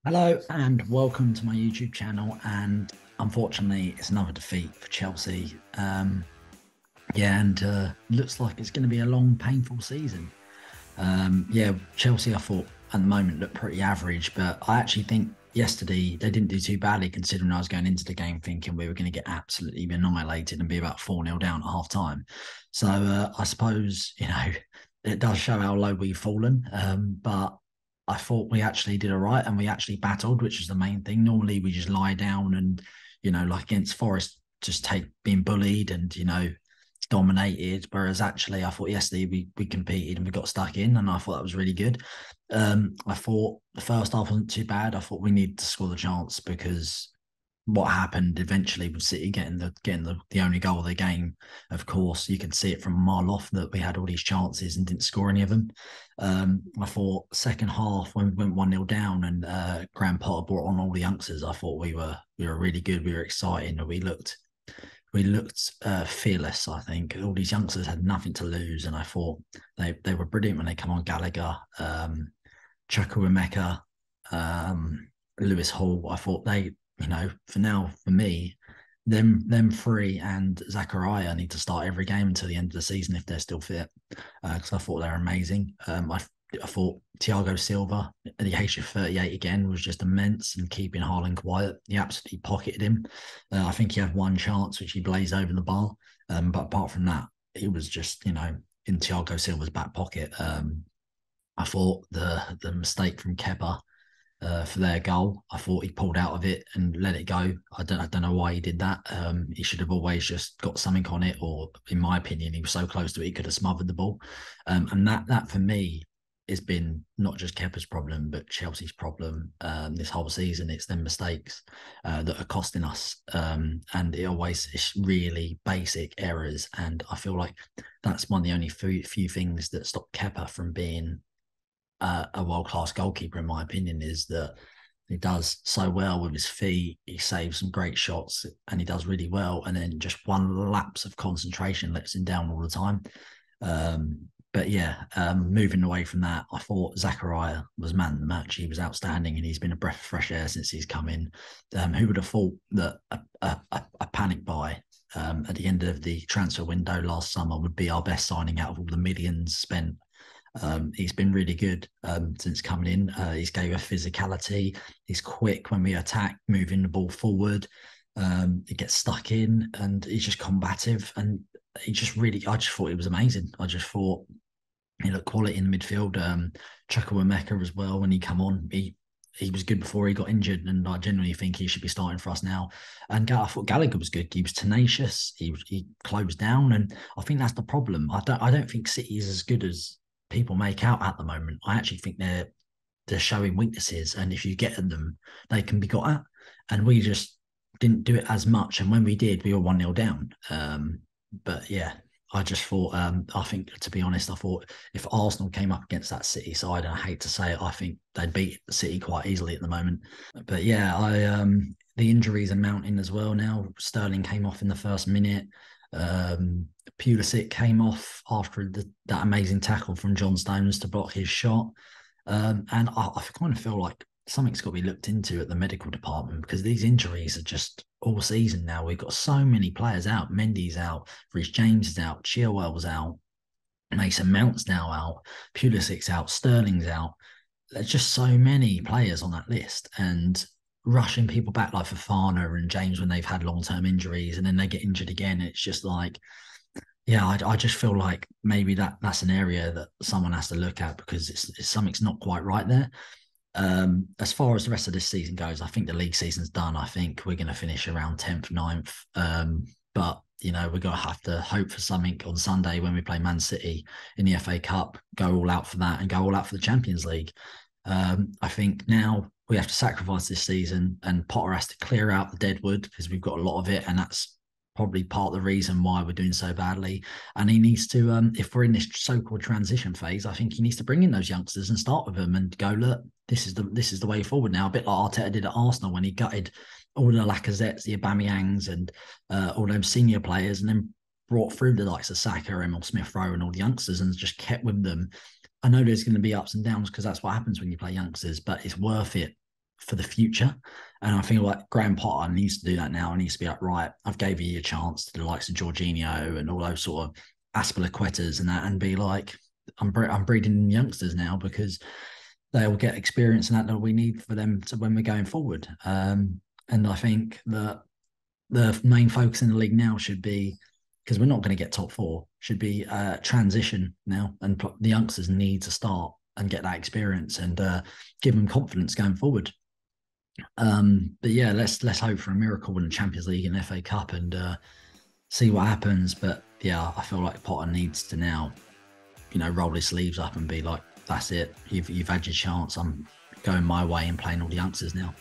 Hello and welcome to my YouTube channel. And unfortunately, it's another defeat for Chelsea. Looks like it's going to be a long, painful season. Chelsea, I thought at the moment looked pretty average, but I actually think yesterday they didn't do too badly considering I was going into the game thinking we were going to get absolutely annihilated and be about 4-0 down at half time. I suppose, it does show how low we've fallen. But I thought we actually did all right and we actually battled, which is the main thing. Normally we just lie down and, like against Forest, just take being bullied and, dominated. Whereas actually I thought yesterday we competed and we got stuck in, and I thought that was really good. I thought the first half wasn't too bad. I thought we needed to score the chance because what happened eventually with City getting the only goal of the game. Of course, you can see it from a mile off that we had all these chances and didn't score any of them. I thought second half when we went 1-0 down and Graham Potter brought on all the youngsters, I thought we were really good. We were exciting. We looked fearless. I think all these youngsters had nothing to lose, and I thought they were brilliant when they come on. Gallagher, Chukwuemeka, Lewis Hall. I thought for me, them three and Zachariah need to start every game until the end of the season if they're still fit. Because I thought they're amazing. I thought Thiago Silva at the age of 38 again was just immense and keeping Haaland quiet. He absolutely pocketed him. I think he had one chance which he blazed over the bar. But apart from that, he was just, in Thiago Silva's back pocket. I thought the mistake from Kepa for their goal, I thought he pulled out of it and let it go. I don't know why he did that. He should have always just got something on it, or in my opinion, he was so close to it he could have smothered the ball. And that for me has been not just Kepa's problem, but Chelsea's problem this whole season. It's them mistakes that are costing us, and it's really basic errors. And I feel like that's one of the only few things that stop Kepa from being a world-class goalkeeper, in my opinion, is that he does so well with his feet. He saves some great shots and he does really well. And then just one lapse of concentration lets him down all the time. Moving away from that, I thought Zachariah was man of the match. He was outstanding and he's been a breath of fresh air since he's come in. Who would have thought that a panic buy at the end of the transfer window last summer would be our best signing out of all the millions spent? He's been really good since coming in. He's gave a physicality. He's quick when we attack, moving the ball forward. He gets stuck in, and he's just combative. And I just thought it was amazing. I just thought he looked quality in the midfield. Chukwuemeka as well. When he come on, he was good before he got injured, and I genuinely think he should be starting for us now. And I thought Gallagher was good. He was tenacious. He closed down, and I think that's the problem. I don't think City is as good as people make out at the moment. I actually think they're showing weaknesses, and if you get at them, they can be got at. And we just didn't do it as much. And when we did, we were 1-0 down. I just thought, I think, to be honest, I thought if Arsenal came up against that City side, and I hate to say it, I think they'd beat City quite easily at the moment. But yeah, the injuries are mounting as well now. Sterling came off in the first minute. Pulisic came off after that amazing tackle from John Stones to block his shot. And I kind of feel like something's got to be looked into at the medical department, because these injuries are just all season now. We've got so many players out. Mendy's out, Reece James is out, Chilwell's out, Mason Mount's now out, Pulisic's out, Sterling's out. There's just so many players on that list, and rushing people back like Fofana and James when they've had long-term injuries and then they get injured again. It's just like, yeah, I just feel like maybe that's an area that someone has to look at, because it's something's not quite right there. As far as the rest of this season goes, I think the league season's done. I think we're going to finish around 10th, 9th. But we're going to have to hope for something on Sunday when we play Man City in the FA Cup, go all out for that and go all out for the Champions League. I think now we have to sacrifice this season, and Potter has to clear out the deadwood because we've got a lot of it, and that's probably part of the reason why we're doing so badly. And he needs to, if we're in this so-called transition phase, I think he needs to bring in those youngsters and start with them and go, look, this is the way forward now. A bit like Arteta did at Arsenal when he gutted all the Lacazettes, the Aubameyangs, and all those senior players, and then brought through the likes of Saka, Emil Smith-Rowe, and all the youngsters, and just kept with them. I know there's going to be ups and downs because that's what happens when you play youngsters, but it's worth it for the future. And I feel like Graham Potter needs to do that now. He needs to be like, right, I've gave you a chance to the likes of Jorginho and all those sort of Aspilicuetas and that, and be like, I'm breeding youngsters now because they'll get experience and that we need for them to when we're going forward. And I think that the main focus in the league now should be, because we're not going to get top four, should be transition now, and the youngsters need to start and get that experience and give them confidence going forward. But yeah, let's hope for a miracle in the Champions League and FA Cup and see what happens. But yeah, I feel like Potter needs to now, roll his sleeves up and be like, that's it. You've had your chance. I'm going my way and playing all the youngsters now.